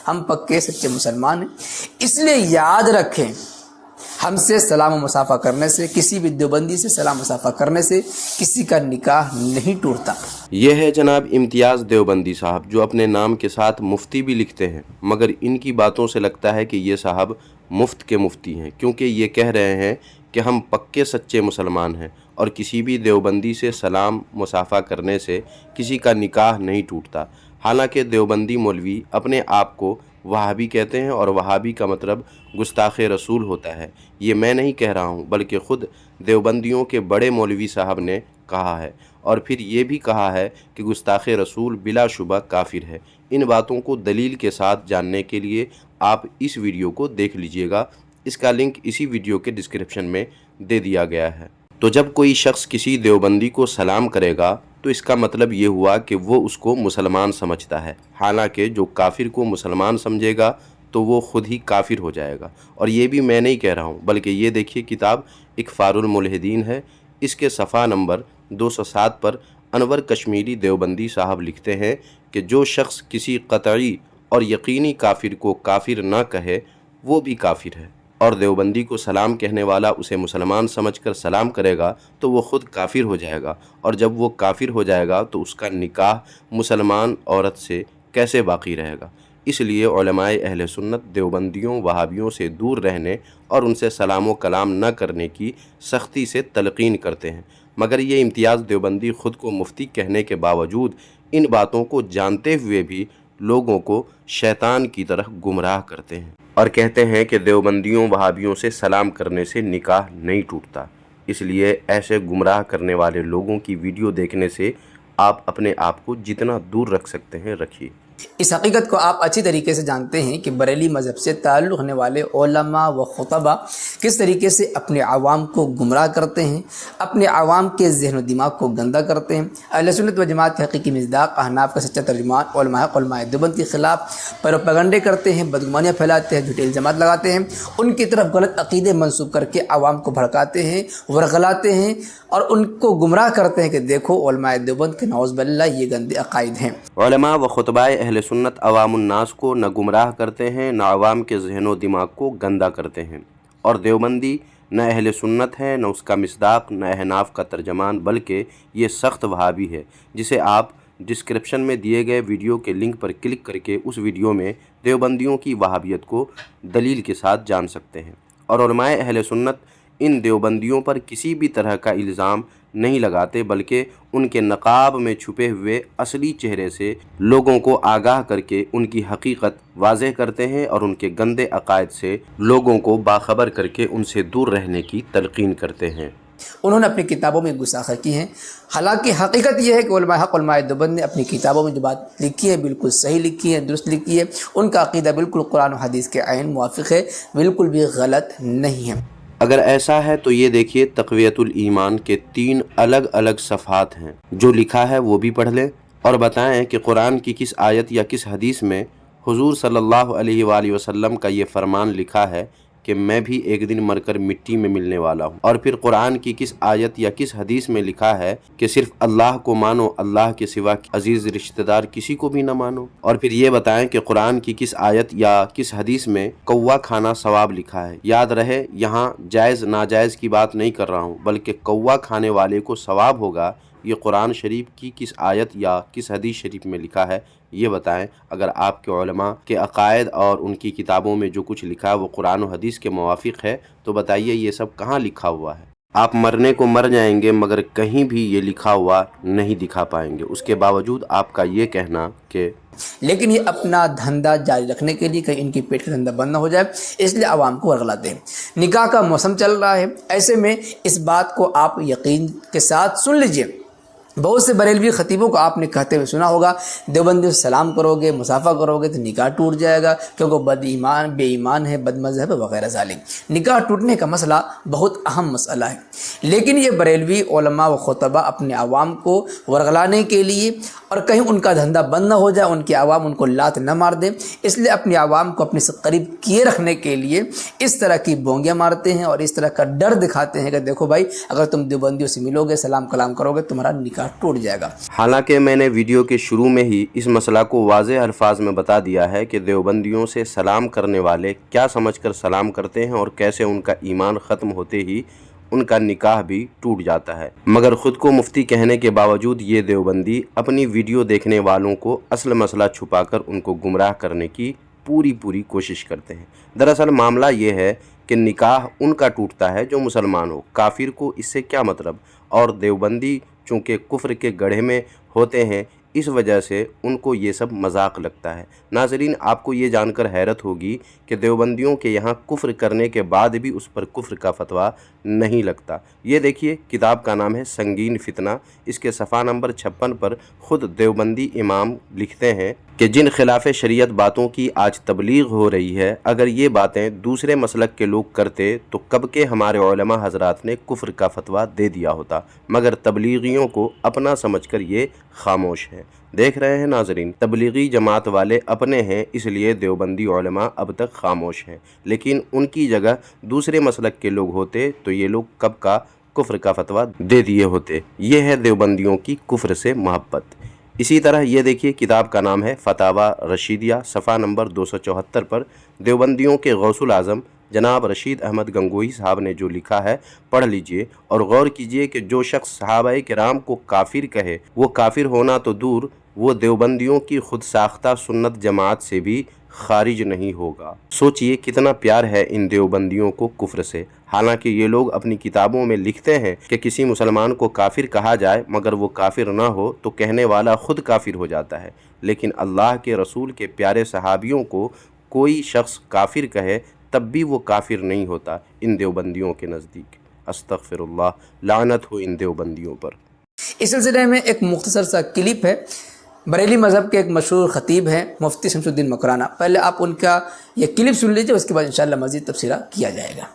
ہم پکے سچے مسلمان ہیں، اس لیے یاد رکھیں ہم سے سلام و مصافحہ کرنے سے، کسی بھی دیوبندی سے سلام مصافحہ کرنے سے کسی کا نکاح نہیں ٹوٹتا۔ یہ ہے جناب امتیاز دیوبندی صاحب، جو اپنے نام کے ساتھ مفتی بھی لکھتے ہیں، مگر ان کی باتوں سے لگتا ہے کہ یہ صاحب مفت کے مفتی ہیں، کیونکہ یہ کہہ رہے ہیں کہ ہم پکے سچے مسلمان ہیں اور کسی بھی دیوبندی سے سلام مصافحہ کرنے سے کسی کا نکاح نہیں ٹوٹتا۔ حالانکہ دیوبندی مولوی اپنے آپ کو وہابی کہتے ہیں، اور وہابی کا مطلب گستاخ رسول ہوتا ہے۔ یہ میں نہیں کہہ رہا ہوں، بلکہ خود دیوبندیوں کے بڑے مولوی صاحب نے کہا ہے، اور پھر یہ بھی کہا ہے کہ گستاخ رسول بلا شبہ کافر ہے۔ ان باتوں کو دلیل کے ساتھ جاننے کے لیے آپ اس ویڈیو کو دیکھ لیجئے گا، اس کا لنک اسی ویڈیو کے ڈسکرپشن میں دے دیا گیا ہے۔ تو جب کوئی شخص کسی دیوبندی کو سلام کرے گا تو اس کا مطلب یہ ہوا کہ وہ اس کو مسلمان سمجھتا ہے، حالانکہ جو کافر کو مسلمان سمجھے گا تو وہ خود ہی کافر ہو جائے گا۔ اور یہ بھی میں نہیں کہہ رہا ہوں، بلکہ یہ دیکھیے کتاب اکفار الملحدین ہے، اس کے صفحہ نمبر 207 پر انور کشمیری دیوبندی صاحب لکھتے ہیں کہ جو شخص کسی قطعی اور یقینی کافر کو کافر نہ کہے وہ بھی کافر ہے، اور دیوبندی کو سلام کہنے والا اسے مسلمان سمجھ کر سلام کرے گا تو وہ خود کافر ہو جائے گا، اور جب وہ کافر ہو جائے گا تو اس کا نکاح مسلمان عورت سے کیسے باقی رہے گا؟ اس لیے علماء اہل سنت دیوبندیوں وہابیوں سے دور رہنے اور ان سے سلام و کلام نہ کرنے کی سختی سے تلقین کرتے ہیں، مگر یہ امتیاز دیوبندی خود کو مفتی کہنے کے باوجود ان باتوں کو جانتے ہوئے بھی لوگوں کو شیطان کی طرح گمراہ کرتے ہیں، اور کہتے ہیں کہ دیوبندیوں وہابیوں سے سلام کرنے سے نکاح نہیں ٹوٹتا۔ اس لیے ایسے گمراہ کرنے والے لوگوں کی ویڈیو دیکھنے سے آپ اپنے آپ کو جتنا دور رکھ سکتے ہیں رکھیے۔ اس حقیقت کو آپ اچھی طریقے سے جانتے ہیں کہ بریلی مذہب سے تعلق رکھنے والے علماء و خطبہ کس طریقے سے اپنے عوام کو گمراہ کرتے ہیں، اپنے عوام کے ذہن و دماغ کو گندا کرتے ہیں۔ اہل سنت و جماعت کے حقیقی مصداق احناف کا سچا ترجمان علماء دیوبند کے خلاف پروپیگنڈے کرتے ہیں، بدگمانیاں پھیلاتے ہیں، جھوٹے الزامات لگاتے ہیں، ان کی طرف غلط عقیدے منسوب کر کے عوام کو بھڑکاتے ہیں، ورغلاتے ہیں، اور ان کو گمراہ کرتے ہیں کہ دیکھو علماء دیوبند کے نعوذ باللہ یہ گندے عقائد ہیں۔ علماء و خطبہ اہل سنت عوام الناس کو نہ گمراہ کرتے ہیں، نہ عوام کے ذہن و دماغ کو گندا کرتے ہیں، اور دیوبندی نہ اہل سنت ہے، نہ اس کا مصداق، نہ احناف کا ترجمان، بلکہ یہ سخت وہابی ہے، جسے آپ ڈسکرپشن میں دیے گئے ویڈیو کے لنک پر کلک کر کے اس ویڈیو میں دیوبندیوں کی وہابیت کو دلیل کے ساتھ جان سکتے ہیں۔ اور علماء اہل سنت ان دیوبندیوں پر کسی بھی طرح کا الزام نہیں لگاتے، بلکہ ان کے نقاب میں چھپے ہوئے اصلی چہرے سے لوگوں کو آگاہ کر کے ان کی حقیقت واضح کرتے ہیں، اور ان کے گندے عقائد سے لوگوں کو باخبر کر کے ان سے دور رہنے کی تلقین کرتے ہیں۔ انہوں نے اپنی کتابوں میں گستاخی کی ہے، حالانکہ حقیقت یہ ہے کہ علماء حق علماء دیوبند نے اپنی کتابوں میں جو بات لکھی ہے بالکل صحیح لکھی ہے، درست لکھی ہے، ان کا عقیدہ بالکل قرآن و حدیث کے عین موافق ہے، بالکل بھی غلط نہیں ہے۔ اگر ایسا ہے تو یہ دیکھیے تقویت الایمان کے 3 الگ الگ صفحات ہیں، جو لکھا ہے وہ بھی پڑھ لیں اور بتائیں کہ قرآن کی کس آیت یا کس حدیث میں حضور صلی اللہ علیہ وآلہ وسلم کا یہ فرمان لکھا ہے کہ میں بھی ایک دن مر کر مٹی میں ملنے والا ہوں، اور پھر قرآن کی کس آیت یا کس حدیث میں لکھا ہے کہ صرف اللہ کو مانو، اللہ کے سوا عزیز رشتہ دار کسی کو بھی نہ مانو، اور پھر یہ بتائیں کہ قرآن کی کس آیت یا کس حدیث میں کوا کھانا ثواب لکھا ہے۔ یاد رہے یہاں جائز ناجائز کی بات نہیں کر رہا ہوں، بلکہ کوا کھانے والے کو ثواب ہوگا، یہ قرآن شریف کی کس آیت یا کس حدیث شریف میں لکھا ہے یہ بتائیں۔ اگر آپ کے علماء کے عقائد اور ان کی کتابوں میں جو کچھ لکھا ہے وہ قرآن و حدیث کے موافق ہے تو بتائیے یہ سب کہاں لکھا ہوا ہے؟ آپ مرنے کو مر جائیں گے مگر کہیں بھی یہ لکھا ہوا نہیں دکھا پائیں گے، اس کے باوجود آپ کا یہ کہنا کہ لیکن یہ اپنا دھندا جاری رکھنے کے لیے کہیں ان کی پیٹ کا دھندا بند نہ ہو جائے، اس لیے عوام کو ورغلاتے ہیں۔ نکاح کا موسم چل رہا ہے، ایسے میں اس بات کو آپ یقین کے ساتھ سن لیجئے، بہت سے بریلوی خطیبوں کو آپ نے کہتے ہوئے سنا ہوگا دیوبندی سے سلام کرو گے، مصافحہ کرو گے تو نکاح ٹوٹ جائے گا کیونکہ بد ایمان بے ایمان ہے، بد مذہب ہے وغیرہ ذالک۔ نکاح ٹوٹنے کا مسئلہ بہت اہم مسئلہ ہے، لیکن یہ بریلوی علماء و خطبہ اپنے عوام کو ورغلانے کے لیے اور کہیں ان کا دھندا بند نہ ہو جائے، ان کے عوام ان کو لات نہ مار دیں، اس لیے اپنے عوام کو اپنے سے قریب کیے رکھنے کے لیے اس طرح کی بونگیاں مارتے ہیں اور اس طرح کا ڈر دکھاتے ہیں کہ دیکھو بھائی اگر تم دیوبندیوں سے ملو گے، سلام کلام کرو گے، تمہارا نکاح ٹوٹ جائے گا۔ حالانکہ میں نے ویڈیو کے شروع میں ہی اس مسئلہ کو واضح الفاظ میں بتا دیا ہے کہ دیوبندیوں سے سلام کرنے والے کیا سمجھ کر سلام کرتے ہیں اور کیسے ان کا ایمان ختم ہوتے ہی ان کا نکاح بھی ٹوٹ جاتا ہے، مگر خود کو مفتی کہنے کے باوجود یہ دیوبندی اپنی ویڈیو دیکھنے والوں کو اصل مسئلہ چھپا کر ان کو گمراہ کرنے کی پوری کوشش کرتے ہیں۔ دراصل معاملہ یہ ہے کہ نکاح ان کا ٹوٹتا ہے جو مسلمان ہو، کافر کو اس سے کیا مطلب، اور دیوبندی چونکہ کفر کے گڑھے میں ہوتے ہیں اس وجہ سے ان کو یہ سب مذاق لگتا ہے۔ ناظرین، آپ کو یہ جان کر حیرت ہوگی کہ دیوبندیوں کے یہاں کفر کرنے کے بعد بھی اس پر کفر کا فتویٰ نہیں لگتا۔ یہ دیکھیے، کتاب کا نام ہے سنگین فتنہ، اس کے صفحہ نمبر 56 پر خود دیوبندی امام لکھتے ہیں کہ جن خلاف شریعت باتوں کی آج تبلیغ ہو رہی ہے، اگر یہ باتیں دوسرے مسلک کے لوگ کرتے تو کب کے ہمارے علماء حضرات نے کفر کا فتویٰ دے دیا ہوتا، مگر تبلیغیوں کو اپنا سمجھ کر یہ خاموش ہے۔ دیکھ رہے ہیں ناظرین، تبلیغی جماعت والے اپنے ہیں اس لیے دیوبندی علماء اب تک خاموش ہیں، لیکن ان کی جگہ دوسرے مسلک کے لوگ ہوتے تو یہ لوگ کب کا کفر کا فتویٰ دے دیے ہوتے۔ یہ ہے دیوبندیوں کی کفر سے محبت۔ اسی طرح یہ دیکھیے، کتاب کا نام ہے فتاوی رشیدیہ، صفحہ نمبر 274 پر دیوبندیوں کے غوث الاعظم جناب رشید احمد گنگوہی صاحب نے جو لکھا ہے پڑھ لیجئے اور غور کیجئے کہ جو شخص صحابہ کرام کو کافر کہے وہ کافر ہونا تو دور، وہ دیوبندیوں کی خود ساختہ سنت جماعت سے بھی خارج نہیں ہوگا۔ سوچئے کتنا پیار ہے ان دیوبندیوں کو کفر سے، حالانکہ یہ لوگ اپنی کتابوں میں لکھتے ہیں کہ کسی مسلمان کو کافر کہا جائے مگر وہ کافر نہ ہو تو کہنے والا خود کافر ہو جاتا ہے، لیکن اللہ کے رسول کے پیارے صحابیوں کو کوئی شخص کافر کہے تب بھی وہ کافر نہیں ہوتا ان دیوبندیوں کے نزدیک۔ استغفر اللہ، لعنت ہو ان دیوبندیوں پر۔ اس سلسلے میں ایک مختصر سا کلپ ہے، بریلی مذہب کے ایک مشہور خطیب ہیں مفتی شمس الدین مکرانہ، پہلے آپ ان کا یہ کلپ سن لیجئے، اس کے بعد انشاءاللہ مزید تبصرہ کیا جائے گا۔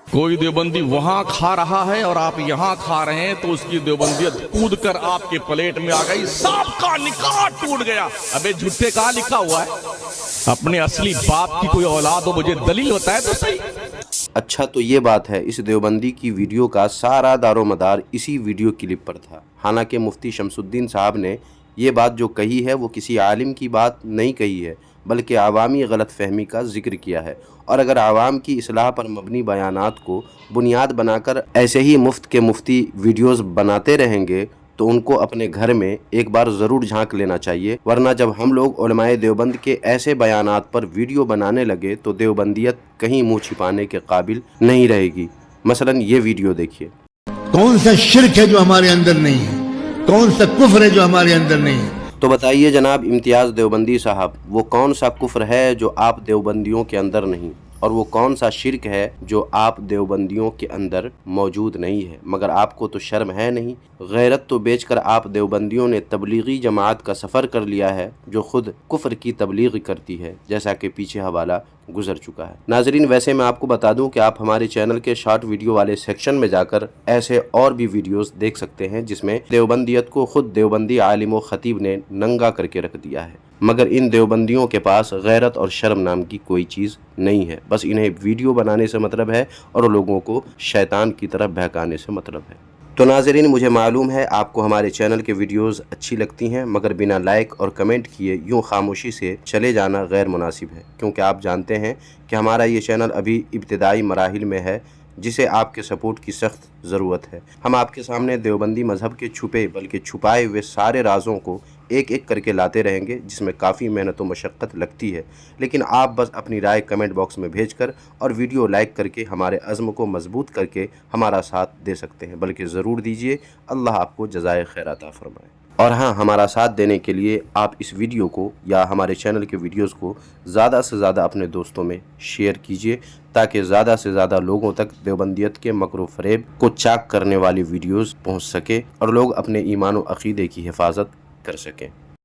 کوئی دیوبندی وہاں کھا رہا ہے اور آپ یہاں کھا رہے ہیں تو اس کی دیوبندیت کود کر آپ کے پلیٹ میں آ گئی، سب کا نکاح ٹوٹ گیا۔ ابے جھوٹے کہاں لکھا ہوا ہے؟ اپنے اصلی باپ کی کوئی اولاد ہو مجھے دلیل ہوتا ہے تو صحیح۔ اچھا، تو یہ بات ہے، اس دیوبندی کی ویڈیو کا سارا دار و مدار اسی ویڈیو کلپ پر تھا۔ حالانکہ مفتی شمس الدین صاحب نے یہ بات جو کہی ہے وہ کسی عالم کی بات نہیں کہی ہے، بلکہ عوامی غلط فہمی کا ذکر کیا ہے، اور اگر عوام کی اصلاح پر مبنی بیانات کو بنیاد بنا کر ایسے ہی مفت کے مفتی ویڈیوز بناتے رہیں گے تو ان کو اپنے گھر میں ایک بار ضرور جھانک لینا چاہیے، ورنہ جب ہم لوگ علماء دیوبند کے ایسے بیانات پر ویڈیو بنانے لگے تو دیوبندیت کہیں منہ چھپانے کے قابل نہیں رہے گی۔ مثلا یہ ویڈیو دیکھیے۔ کون سا شرک ہے جو ہمارے اندر نہیں ہے؟ کون سا کفر ہے جو ہمارے اندر نہیں ہے؟ تو بتائیے جناب امتیاز دیوبندی صاحب، وہ کون سا کفر ہے جو آپ دیوبندیوں کے اندر نہیں، اور وہ کون سا شرک ہے جو آپ دیوبندیوں کے اندر موجود نہیں ہے؟ مگر آپ کو تو شرم ہے نہیں؟ غیرت تو بیچ کر آپ دیوبندیوں نے تبلیغی جماعت کا سفر کر لیا ہے جو خود کفر کی تبلیغ کرتی ہے، جیسا کہ پیچھے حوالہ گزر چکا ہے۔ ناظرین، ویسے میں آپ کو بتا دوں کہ آپ ہمارے چینل کے شارٹ ویڈیو والے سیکشن میں جا کر ایسے اور بھی ویڈیوز دیکھ سکتے ہیں جس میں دیوبندیت کو خود دیوبندی عالم و خطیب نے ننگا کر کے رکھ دیا ہے، مگر ان دیوبندیوں کے پاس غیرت اور شرم نام کی کوئی چیز نہیں ہے، بس انہیں ویڈیو بنانے سے مطلب ہے اور لوگوں کو شیطان کی طرف بہکانے سے مطلب ہے۔ تو ناظرین، مجھے معلوم ہے آپ کو ہمارے چینل کے ویڈیوز اچھی لگتی ہیں، مگر بنا لائک اور کمنٹ کیے یوں خاموشی سے چلے جانا غیر مناسب ہے، کیونکہ آپ جانتے ہیں کہ ہمارا یہ چینل ابھی ابتدائی مراحل میں ہے جسے آپ کے سپورٹ کی سخت ضرورت ہے۔ ہم آپ کے سامنے دیوبندی مذہب کے چھپے بلکہ چھپائے ہوئے سارے رازوں کو ایک ایک کر کے لاتے رہیں گے، جس میں کافی محنت و مشقت لگتی ہے، لیکن آپ بس اپنی رائے کمنٹ باکس میں بھیج کر اور ویڈیو لائک کر کے ہمارے عزم کو مضبوط کر کے ہمارا ساتھ دے سکتے ہیں، بلکہ ضرور دیجئے۔ اللہ آپ کو جزائے خیر عطا فرمائے۔ اور ہاں، ہمارا ساتھ دینے کے لیے آپ اس ویڈیو کو یا ہمارے چینل کے ویڈیوز کو زیادہ سے زیادہ اپنے دوستوں میں شیئر کیجئے تاکہ زیادہ سے زیادہ لوگوں تک دیوبندیت کے مکر و فریب کو چاک کرنے والی ویڈیوز پہنچ سکے اور لوگ اپنے ایمان و عقیدے کی حفاظت کر سکیں۔